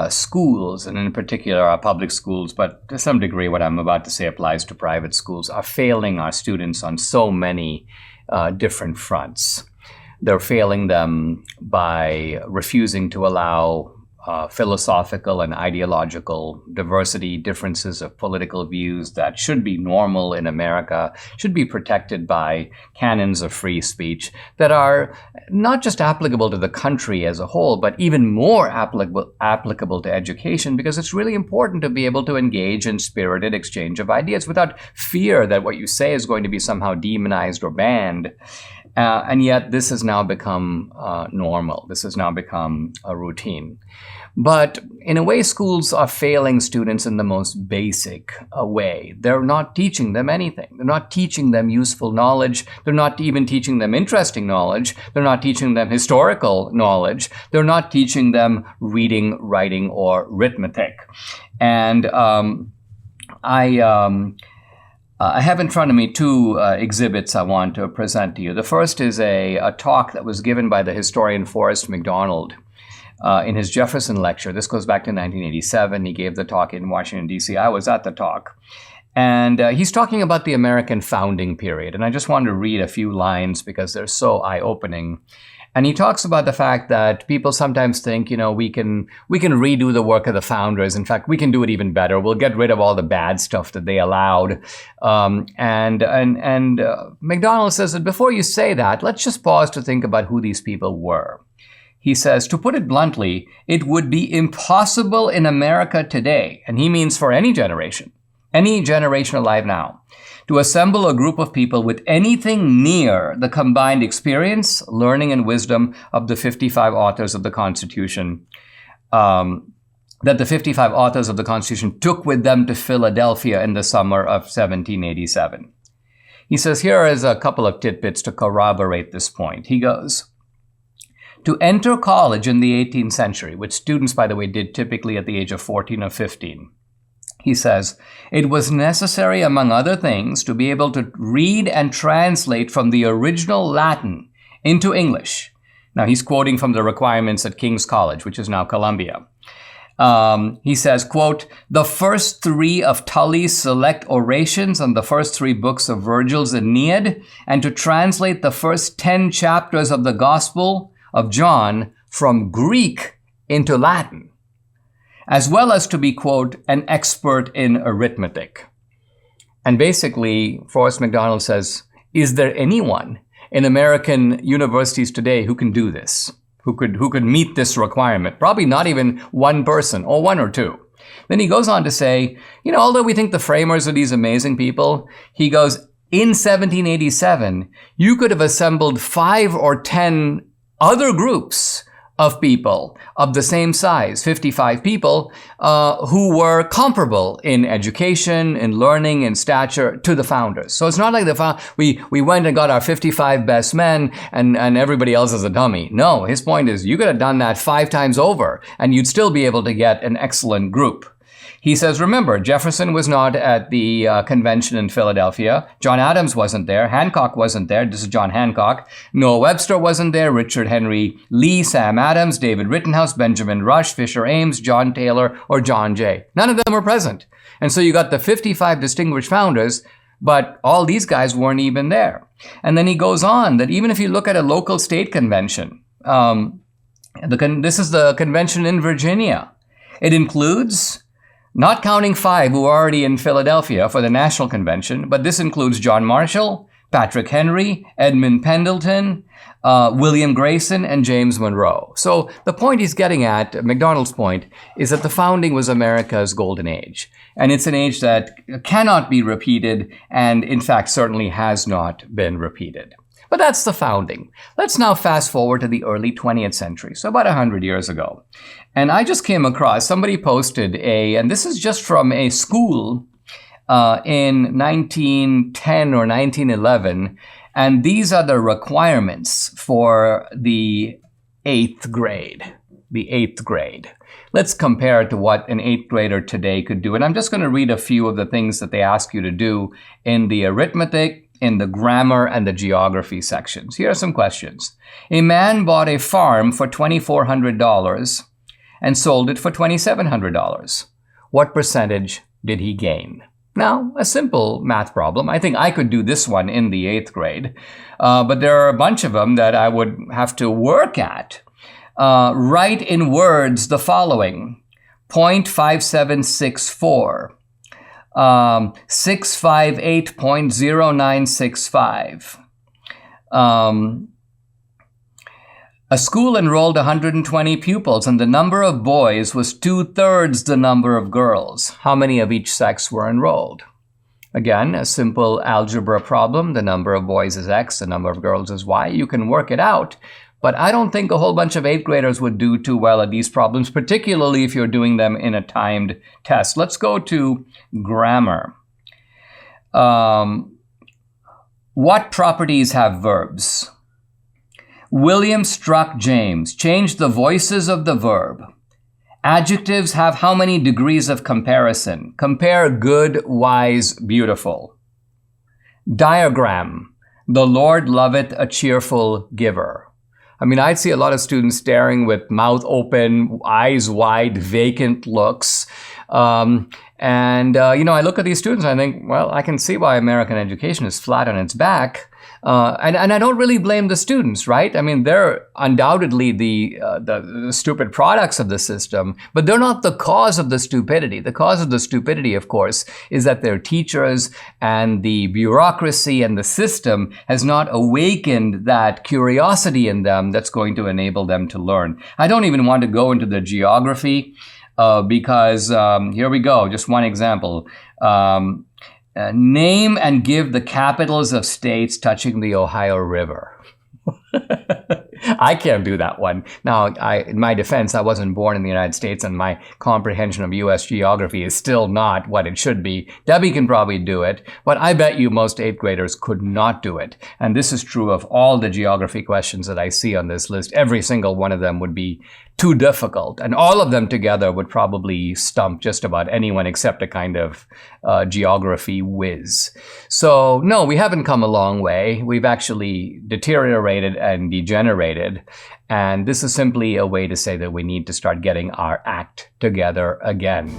schools, and in particular our public schools, but to some degree what I'm about to say applies to private schools, are failing our students on so many different fronts. They're failing them by refusing to allow philosophical and ideological diversity, differences of political views that should be normal in America, should be protected by canons of free speech that are not just applicable to the country as a whole, but even more applicable to education, because it's really important to be able to engage in spirited exchange of ideas without fear that what you say is going to be somehow demonized or banned. And yet this has now become normal. This has now become a routine. But in a way, schools are failing students in the most basic way. They're not teaching them anything. They're not teaching them useful knowledge. They're not even teaching them interesting knowledge. They're not teaching them historical knowledge. They're not teaching them reading, writing, or arithmetic. And I have in front of me two exhibits I want to present to you. The first is a talk that was given by the historian Forrest McDonald in his Jefferson lecture. This goes back to 1987. He gave the talk in Washington, D.C. I was at the talk. And he's talking about the American founding period. And I just wanted to read a few lines because they're so eye-opening. And he talks about the fact that people sometimes think, we can redo the work of the founders. In fact, we can do it even better. We'll get rid of all the bad stuff that they allowed. And McDonald says that before you say that, let's just pause to think about who these people were. He says, to put it bluntly, it would be impossible in America today, and he means for any generation alive now, to assemble a group of people with anything near the combined experience, learning, and wisdom of the 55 authors of the Constitution, that the 55 authors of the Constitution took with them to Philadelphia in the summer of 1787. He says, here is a couple of tidbits to corroborate this point. He goes, to enter college in the 18th century, which students, by the way, did typically at the age of 14 or 15, he says, it was necessary, among other things, to be able to read and translate from the original Latin into English. Now, he's quoting from the requirements at King's College, which is now Columbia. He says, quote, the first three of Tully's select orations and the first three books of Virgil's Aeneid, and to translate the first 10 chapters of the Gospel of John from Greek into Latin, as well as to be, quote, an expert in arithmetic. And basically, Forrest McDonald says, is there anyone in American universities today who can do this, who could meet this requirement? Probably not even one person, or one or two. Then he goes on to say, although we think the framers are these amazing people, he goes, in 1787, you could have assembled 5 or 10 other groups of people of the same size, 55 people, who were comparable in education, in learning, in stature to the founders. So it's not like we went and got our 55 best men and everybody else is a dummy. No, his point is you could have done that 5 times over and you'd still be able to get an excellent group. He says, remember, Jefferson was not at the convention in Philadelphia. John Adams wasn't there. Hancock wasn't there. This is John Hancock. Noah Webster wasn't there. Richard Henry Lee, Sam Adams, David Rittenhouse, Benjamin Rush, Fisher Ames, John Taylor, or John Jay. None of them were present. And so you got the 55 distinguished founders, but all these guys weren't even there. And then he goes on that even if you look at a local state convention, this is the convention in Virginia. It includes, not counting 5 who are already in Philadelphia for the National Convention, but this includes John Marshall, Patrick Henry, Edmund Pendleton, William Grayson, and James Monroe. So the point he's getting at, McDonald's point, is that the founding was America's golden age. And it's an age that cannot be repeated, and in fact certainly has not been repeated. But that's the founding. Let's now fast forward to the early 20th century, so about 100 years ago. And I just came across, somebody posted and this is just from a school in 1910 or 1911, and these are the requirements for the 8th grade. The 8th grade. Let's compare it to what an 8th grader today could do. And I'm just going to read a few of the things that they ask you to do in the arithmetic, in the grammar, and the geography sections. Here are some questions. A man bought a farm for $2,400 and sold it for $2,700. What percentage did he gain? Now, a simple math problem. I think I could do this one in the 8th grade, but there are a bunch of them that I would have to work at. Write in words the following: 0.5764, 658.0965. A school enrolled 120 pupils, and the number of boys was 2/3 the number of girls. How many of each sex were enrolled? Again, a simple algebra problem. The number of boys is X, the number of girls is Y. You can work it out, but I don't think a whole bunch of 8th graders would do too well at these problems, particularly if you're doing them in a timed test. Let's go to grammar. What properties have verbs? William struck James. Change the voices of the verb. Adjectives have how many degrees of comparison? Compare good, wise, beautiful. Diagram. The Lord loveth a cheerful giver. I mean, I'd see a lot of students staring with mouth open, eyes wide, vacant looks. I look at these students and I think, well, I can see why American education is flat on its back. And I don't really blame the students, right? I mean, they're undoubtedly the stupid products of the system, but they're not the cause of the stupidity. The cause of the stupidity, of course, is that their teachers and the bureaucracy and the system has not awakened that curiosity in them that's going to enable them to learn. I don't even want to go into the geography because here we go, just one example. Name and give the capitals of states touching the Ohio River. I can't do that one. Now, in my defense, I wasn't born in the United States, and my comprehension of U.S. geography is still not what it should be. Debbie can probably do it, but I bet you most 8th graders could not do it. And this is true of all the geography questions that I see on this list. Every single one of them would be too difficult, and all of them together would probably stump just about anyone except a kind of geography whiz. So no, we haven't come a long way. We've actually deteriorated and degenerated, and this is simply a way to say that we need to start getting our act together again.